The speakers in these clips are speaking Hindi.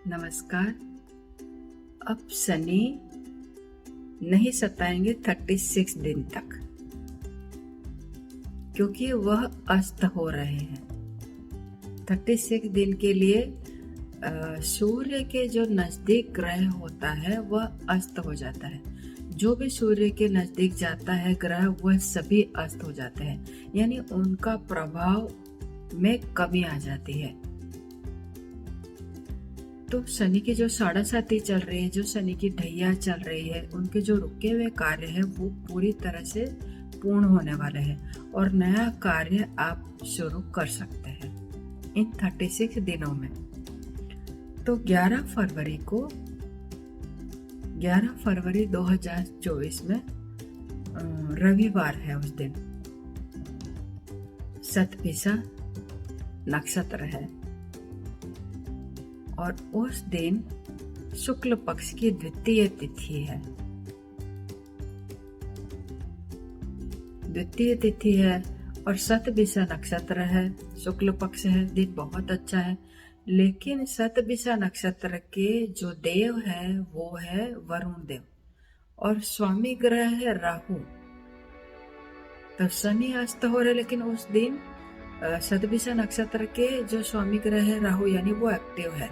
नमस्कार। अब शनि नहीं सताएंगे 36 दिन तक, क्योंकि वह अस्त हो रहे हैं। 36 दिन के लिए सूर्य के जो नजदीक ग्रह होता है वह अस्त हो जाता है। जो भी सूर्य के नजदीक जाता है ग्रह, वह सभी अस्त हो जाते हैं, यानी उनका प्रभाव में कमी आ जाती है। तो शनि की जो साढ़ासाती चल रही है, जो शनि की ढैया चल रही है, उनके जो रुके हुए कार्य है वो पूरी तरह से पूर्ण होने वाले हैं और नया कार्य आप शुरू कर सकते हैं इन 36 दिनों में। तो 11 फरवरी 2024 में रविवार है। उस दिन शतभिषा नक्षत्र है और उस दिन शुक्ल पक्ष की द्वितीय तिथि है और शतभिषा नक्षत्र है, शुक्ल पक्ष है। दिन बहुत अच्छा है, लेकिन शतभिषा नक्षत्र के जो देव है वो है वरुण देव और स्वामी ग्रह है राहु। तो शनि अस्त हो रहे, लेकिन उस दिन शतभिषा नक्षत्र के जो स्वामी ग्रह है राहु, यानी वो एक्टिव है।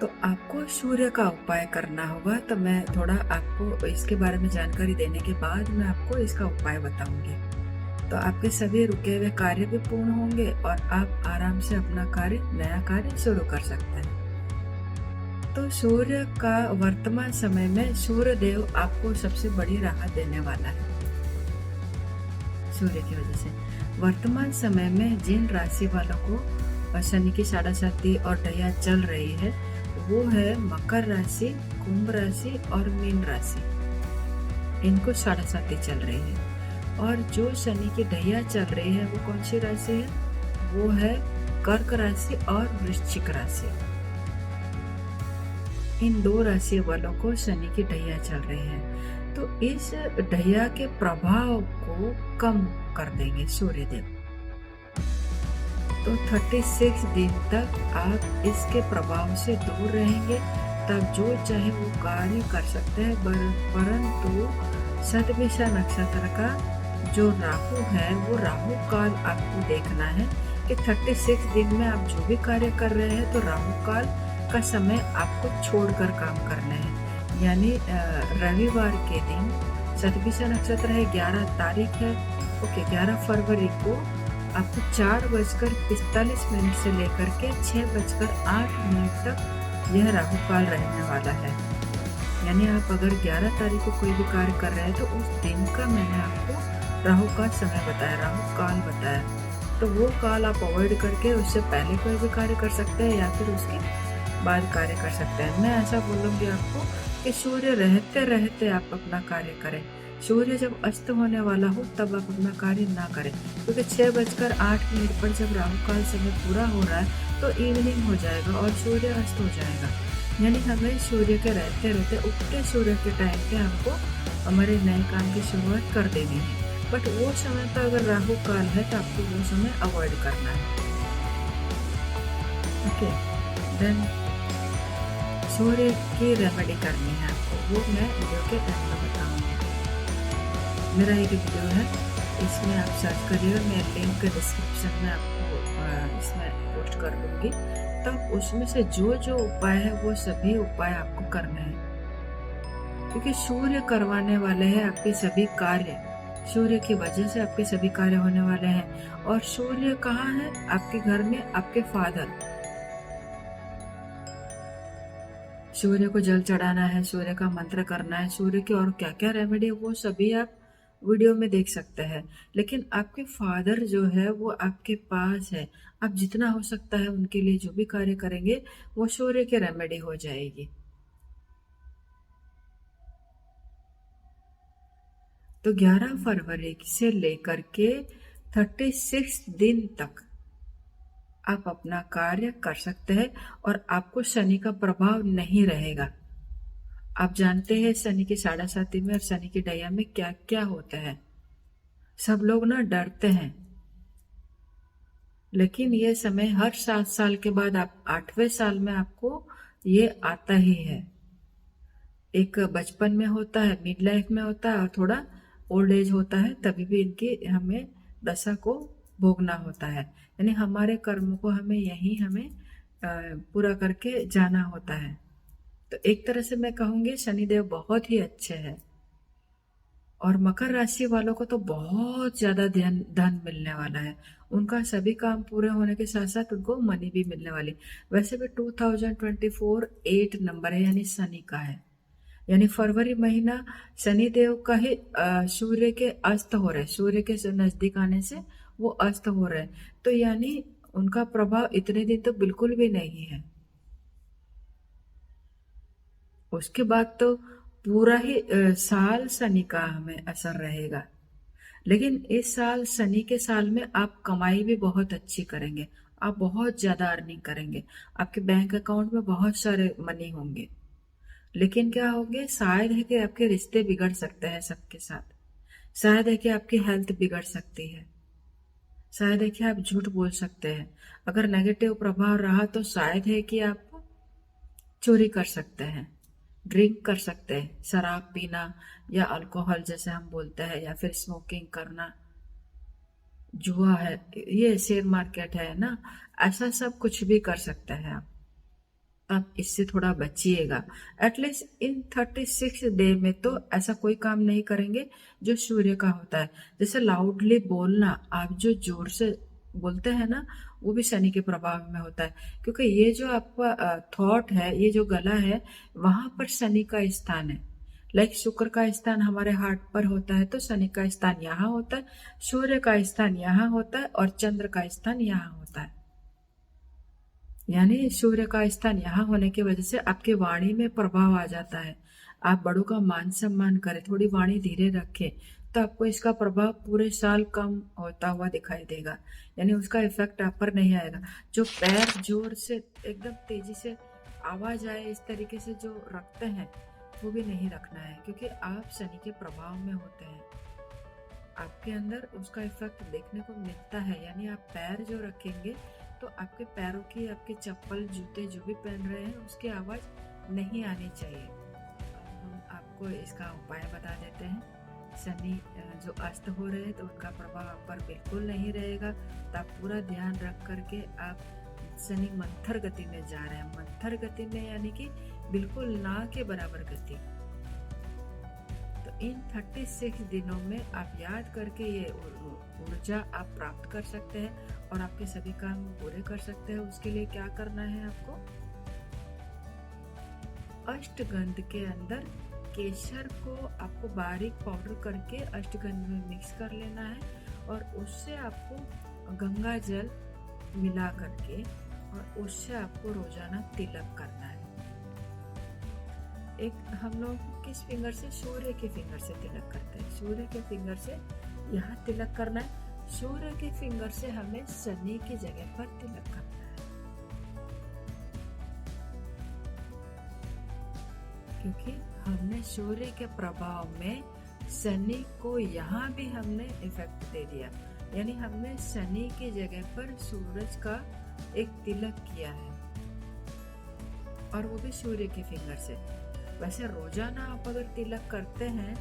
तो आपको सूर्य का उपाय करना होगा। तो मैं थोड़ा आपको इसके बारे में जानकारी देने के बाद मैं आपको इसका उपाय बताऊंगी। तो आपके सभी रुके हुए कार्य भी पूर्ण होंगे और आप आराम से अपना नया कार्य शुरू कर सकते हैं। तो सूर्य का वर्तमान समय में सूर्य देव आपको सबसे बड़ी राहत देने वाला है। सूर्य की वजह से वर्तमान समय में जिन राशि वालों को शनि की साढ़ासाती और ढैया चल रही है वो है मकर राशि, कुंभ राशि और मीन राशि। इनको साढ़ासाती चल रही है। और जो शनि की ढैया चल रही है वो कौन सी राशि है? वो है कर्क राशि और वृश्चिक राशि। इन दो राशि वालों को शनि की ढैया चल रही है। तो इस ढैया के प्रभाव को कम कर देंगे सूर्यदेव। तो 36 दिन तक आप इसके प्रभाव से दूर रहेंगे, तब जो चाहे वो कार्य कर सकते हैं। परंतु शतभिषा नक्षत्र का जो राहु है वो राहु काल आपको देखना है कि 36 दिन में आप जो भी कार्य कर रहे हैं तो राहु काल का समय आपको छोड़कर काम करना है। यानी रविवार के दिन शतभिषा नक्षत्र है, 11 तारीख है, 11 फरवरी को आपको 4:45 से लेकर के 6:08 तक यह राहु काल रहने वाला है। यानी आप अगर 11 तारीख को कोई भी कार्य कर रहे हैं तो उस दिन का मैंने आपको राहु का समय बताया, राहु काल बताया। तो वो काल आप अवॉइड करके उससे पहले कोई भी कार्य कर सकते हैं या फिर उसके बाद कार्य कर सकते हैं। मैं ऐसा बोलूँगी आपको कि सूर्य रहते रहते आप अपना कार्य करें। सूर्य जब अस्त होने वाला हो तब आप अपना कार्य ना करें, क्योंकि 6:08 पर जब राहु काल समय पूरा हो रहा है तो इवनिंग हो जाएगा और सूर्य अस्त हो जाएगा। यानी हमें सूर्य के रहते रहते उगते सूर्य के टाइम पे हमको हमारे नए काम की शुरुआत कर देनी है। बट वो समय पर अगर राहु काल है तो आपको वो समय अवॉइड करना है। ओके, देन सूर्य की रेमेडी करनी है आपको, वो मैं वीडियो के एंड में बताऊंगी। मेरा एक वीडियो है, इसमें आप सर्च करिएगा, मैं लिंक डिस्क्रिप्शन में आपको इसमें पोस्ट कर दूंगी। तब उसमें से जो जो उपाय है वो सभी उपाय आपको करने हैं, क्योंकि सूर्य करवाने वाले हैं आपके सभी कार्य। सूर्य की वजह से आपके सभी कार्य होने वाले हैं। और सूर्य कहाँ है? आपके घर में, आपके फादर। सूर्य को जल चढ़ाना है, सूर्य का मंत्र करना है, सूर्य की और क्या क्या रेमेडी वो सभी आप वीडियो में देख सकते हैं। लेकिन आपके फादर जो है वो आपके पास है, आप जितना हो सकता है उनके लिए जो भी कार्य करेंगे वो सूर्य की रेमेडी हो जाएगी। तो 11 फरवरी से लेकर के 36 दिन तक आप अपना कार्य कर सकते हैं और आपको शनि का प्रभाव नहीं रहेगा। आप जानते हैं शनि की साढ़ासाती में और शनि की ढैया में क्या क्या होता है। सब लोग ना डरते हैं, लेकिन ये समय हर 7 साल के बाद, आप 8वें साल में आपको ये आता ही है। एक बचपन में होता है, मिड लाइफ में होता है, और थोड़ा ओल्ड एज होता है, तभी भी इनकी हमें दशा को भोगना होता है। यानी हमारे कर्म को हमें यहीं हमें पूरा करके जाना होता है। तो एक तरह से मैं कहूँगी शनिदेव बहुत ही अच्छे हैं। और मकर राशि वालों को तो बहुत ज्यादा धन धन मिलने वाला है। उनका सभी काम पूरे होने के साथ साथ उनको मनी भी मिलने वाली। वैसे भी 2024 8 नंबर है, यानी शनि का है। यानी फरवरी महीना शनि देव का ही सूर्य के अस्त हो रहे, सूर्य के नजदीक आने से वो अस्त हो रहे, तो यानी उनका प्रभाव इतने दिन तो बिल्कुल भी नहीं है। उसके बाद तो पूरा ही साल शनि का हमें असर रहेगा। लेकिन इस साल शनि के साल में आप कमाई भी बहुत अच्छी करेंगे। आप बहुत ज्यादा अर्निंग करेंगे। आपके बैंक अकाउंट में बहुत सारे मनी होंगे। लेकिन क्या होंगे, शायद है कि आपके रिश्ते बिगड़ सकते हैं सबके साथ। शायद है कि आपकी हेल्थ बिगड़ सकती है। शायद है कि आप झूठ बोल सकते हैं। अगर नेगेटिव प्रभाव रहा तो शायद है कि आप चोरी कर सकते हैं, ड्रिंक कर सकते हैं, शराब पीना या अल्कोहल जैसे हम बोलते हैं, या फिर स्मोकिंग करना, जुआ है, ये शेयर मार्केट है ना, ऐसा सब कुछ भी कर सकते हैं आप इससे थोड़ा बचिएगा। एटलीस्ट इन 36 डे में तो ऐसा कोई काम नहीं करेंगे जो सूर्य का होता है। जैसे लाउडली बोलना, आप जो जोर से बोलते हैं ना, वो भी शनि के प्रभाव में होता है। क्योंकि ये जो आपका थॉट है, ये जो गला है, वहां पर शनि का स्थान है। लाइक शुक्र का स्थान हमारे हार्ट पर होता है, तो शनि का स्थान यहाँ होता है, सूर्य का स्थान यहाँ होता है, और चंद्र का स्थान यहाँ होता है। यानी सूर्य का स्थान यहाँ होने की वजह से आपके वाणी में प्रभाव आ जाता है। आप बड़ों का मान सम्मान करें, थोड़ी वाणी धीरे रखें, तो आपको इसका प्रभाव पूरे साल कम होता हुआ दिखाई देगा। यानी उसका इफेक्ट आप पर नहीं आएगा। जो पैर जोर से एकदम तेजी से आवाज आए इस तरीके से जो रखते हैं, वो भी नहीं रखना है, क्योंकि आप शनि के प्रभाव में होते हैं। आपके अंदर उसका इफेक्ट देखने को मिलता है। यानी आप पैर जो रखेंगे तो आपके पैरों की, आपके चप्पल जूते जो भी पहन रहे हैं, उसकी आवाज नहीं आनी चाहिए। हम आपको इसका उपाय बता देते हैं। शनि जो अस्त हो रहे हैं तो उनका प्रभाव आप पर बिल्कुल नहीं रहेगा। तो आप पूरा ध्यान रख करके, आप शनि मंथर गति में जा रहे हैं। मंथर गति में यानी कि बिल्कुल ना के बराबर गति। तो इन 36 दिनों में आप याद करके ये ऊर्जा आप प्राप्त कर सकते हैं और आपके सभी काम पूरे कर सकते हैं। उसके लिए क्या करना है आपको, अष्टगंध के अंदर केसर को आपको बारीक पाउडर करके अष्टगंध में मिक्स कर लेना है, और उससे आपको गंगा जल मिला करके, और उससे आपको रोजाना तिलक करना है। एक हम लोग किस फिंगर से, सूर्य के फिंगर से तिलक करते हैं। सूर्य के फिंगर से यहाँ तिलक करना है। सूर्य के फिंगर से हमें शनि की जगह पर तिलक करना है, क्योंकि हमने सूर्य के प्रभाव में शनि को यहाँ भी हमने इफेक्ट दे दिया। यानी हमने शनि की जगह पर सूरज का एक तिलक किया है, और वो भी सूर्य के फिंगर से। वैसे रोजाना आप अगर तिलक करते हैं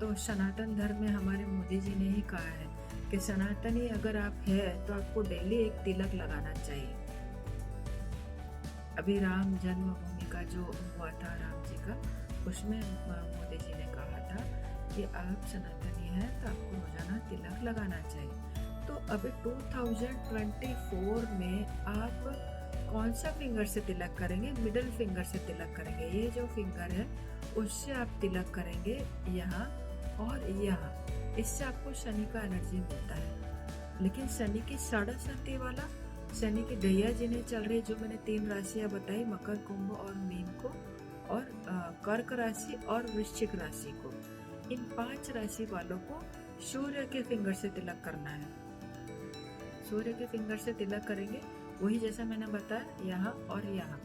तो सनातन धर्म में हमारे मोदी जी ने ही कहा है कि सनातनी अगर आप है तो आपको डेली एक तिलक लगाना चाहिए। अभी राम जन्मभूमि का जो हुआ था, राम जी का, उसमें मोदी जी ने कहा था कि आप सनातनी हैं तो आपको रोजाना तिलक लगाना चाहिए। तो अभी 2024 में आप कौन सा फिंगर से तिलक करेंगे? मिडिल फिंगर से तिलक करेंगे। ये जो फिंगर है उससे आप तिलक करेंगे यहाँ और यहाँ। इससे आपको शनि का एनर्जी मिलता है। लेकिन शनि की साढ़े वाला, शनि की दैया जिन्हें चल रही, जो मैंने 3 राशियां बताई, मकर, कुंभ और मीन को, और कर्क राशि और वृश्चिक राशि को, इन 5 राशि वालों को सूर्य के फिंगर से तिलक करना है। सूर्य के फिंगर से तिलक करेंगे, वही जैसा मैंने बताया, यहाँ और यहाँ।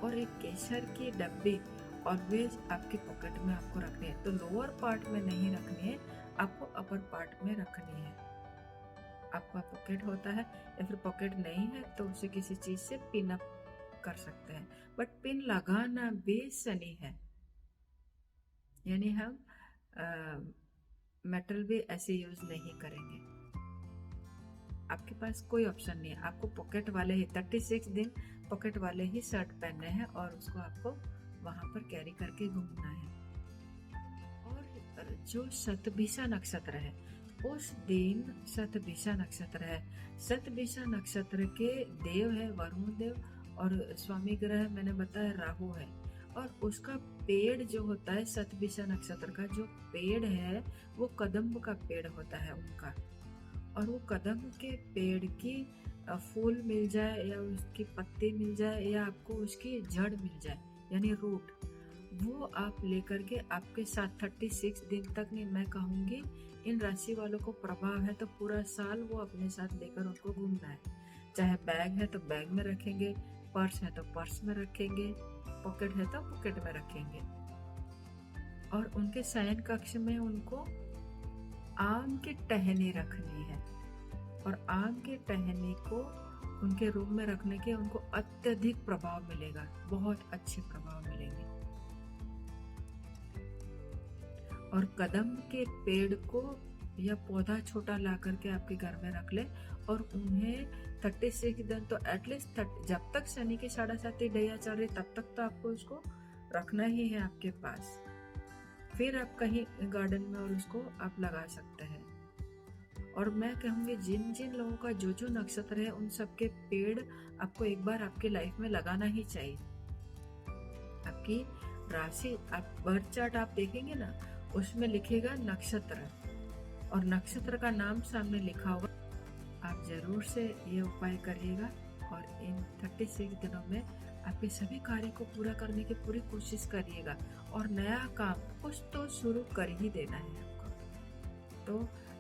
और एक केसर की डब्बी ऑलवेज आपकी पॉकेट में आपको रखनी है। तो लोअर पार्ट में नहीं रखनी है, आपको अपर पार्ट में रखनी है। आपका पॉकेट होता है या फिर पॉकेट नहीं है तो उसे किसी चीज से पिन अप कर सकते हैं, बट पिन लगाना भी शनि है, यानी हम मेटल भी ऐसे यूज नहीं करेंगे। आपके पास कोई ऑप्शन नहीं है, आपको पॉकेट वाले ही 36 दिन पॉकेट वाले ही शर्ट पहनने हैं और उसको आपको वहां पर कैरी करके घूमना है। और जो शतभिषा नक्षत्र है उस दिन शतभिषा नक्षत्र है। शतभिषा नक्षत्र के देव है वरुण देव और स्वामी ग्रह मैंने बताया राहु है। और उसका पेड़ जो होता है शतभिषा नक्षत्र का जो पेड़ है वो कदम्ब का पेड़ होता है उनका। और वो कदम्ब के पेड़ की फूल मिल जाए या उसकी पत्ती मिल जाए या आपको उसकी जड़ मिल जाए यानी रूट, वो आप लेकर के आपके साथ 36 दिन तक, नहीं मैं कहूँगी इन राशि वालों को प्रभाव है तो पूरा साल वो अपने साथ लेकर उनको घूमना है। चाहे बैग है तो बैग में रखेंगे, पर्स है तो पर्स में रखेंगे, पॉकेट है तो पॉकेट में रखेंगे। और उनके शयन कक्ष में उनको आम की टहनी रखनी है और आम की टहनी को उनके रूम में रखने के उनको अत्यधिक प्रभाव मिलेगा, बहुत अच्छे प्रभाव मिलेंगे। और कदम के पेड़ को या पौधा छोटा ला करके आपके घर में रख ले और उन्हें 36 दिन तो एटलीस्ट जब तक शनि की 7.5 डैया चल रही तब तक तो आपको उसको रखना ही है आपके पास। फिर आप कहीं गार्डन में और उसको आप लगा सकते हैं। और मैं कहूँगी जिन जिन लोगों का जो जो नक्षत्र है उन सबके पेड़ आपको एक बार आपके लाइफ में लगाना ही चाहिए। आपकी राशि आप बर्थ चार्ट आप देखेंगे ना उसमें लिखेगा नक्षत्र और नक्षत्र का नाम सामने लिखा होगा। आप जरूर से ये उपाय करिएगा और इन 36 दिनों में आपके सभी कार्य को पूरा करने की पूरी कोशिश करिएगा और नया काम कुछ तो शुरू कर ही देना है आपको। तो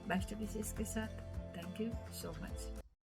बेस्ट विशेष के साथ थैंक यू सो मच।